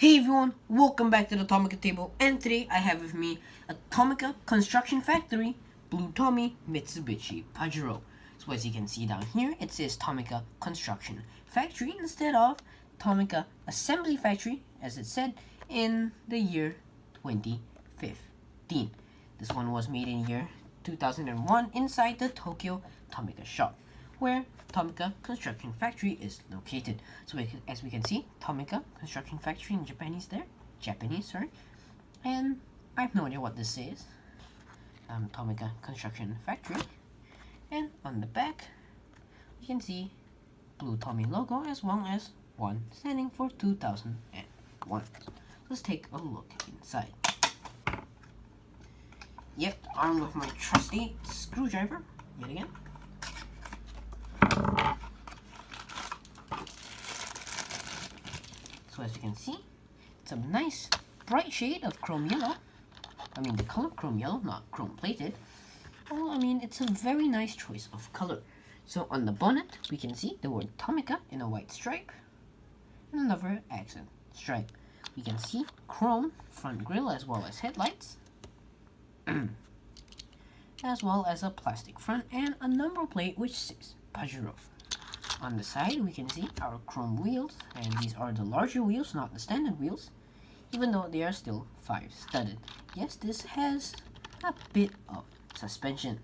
Hey everyone, welcome back to the Tomica table, and today I have with me a Tomica Construction Factory Blue Tommy Mitsubishi Pajero. So as you can see down here, it says Tomica Construction Factory instead of Tomica Assembly Factory, as it said in the year 2015. This one was made in year 2001 inside the Tokyo Tomica shop, where Tomica Construction Factory is located. So as we can see, Tomica Construction Factory in Japanese, sorry. And I have no idea what this says. Tomica Construction Factory. And on the back, you can see Blue Tommy logo as well as one standing for 2001. Let's take a look inside. Yep, armed with my trusty screwdriver yet again. So as you can see, it's a nice bright shade of chrome yellow. I mean the color chrome yellow, not chrome plated. Well, I mean it's a very nice choice of color. So on the bonnet, we can see the word Tomica in a white stripe and another accent stripe. We can see chrome front grille as well as headlights, as well as a plastic front and a number plate which says Pajero. On the side, we can see our chrome wheels, and these are the larger wheels, not the standard wheels, even though they are still 5-studded. Yes, this has a bit of suspension.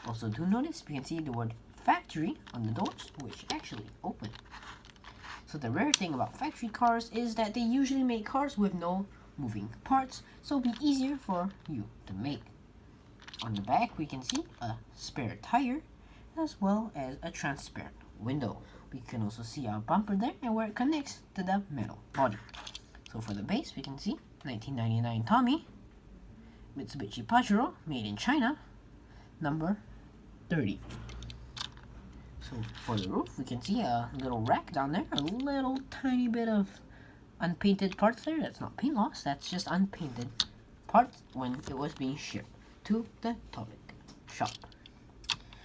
Also, do notice we can see the word factory on the doors, which actually open. So the rare thing about factory cars is that they usually make cars with no moving parts, so it'll be easier for you to make. On the back, we can see a spare tire, as well as a transparent window. We can also see our bumper there and where it connects to the metal body. So for the base, we can see 1999 Tommy Mitsubishi Pajero, made in China, number 30. So for the roof, we can see a little rack down there, a little tiny bit of unpainted parts there. That's not paint loss, that's just unpainted parts when it was being shipped to the Tomica shop.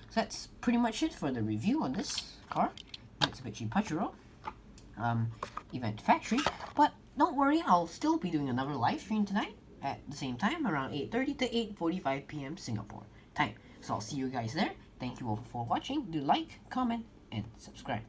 So that's pretty much it for the review on this car, Mitsubishi Pajero Event Factory. But don't worry, I'll still be doing another live stream tonight at the same time, around 8:30 to 8:45 p.m. Singapore time. So I'll see you guys there. Thank you all for watching. Do like, comment, and subscribe.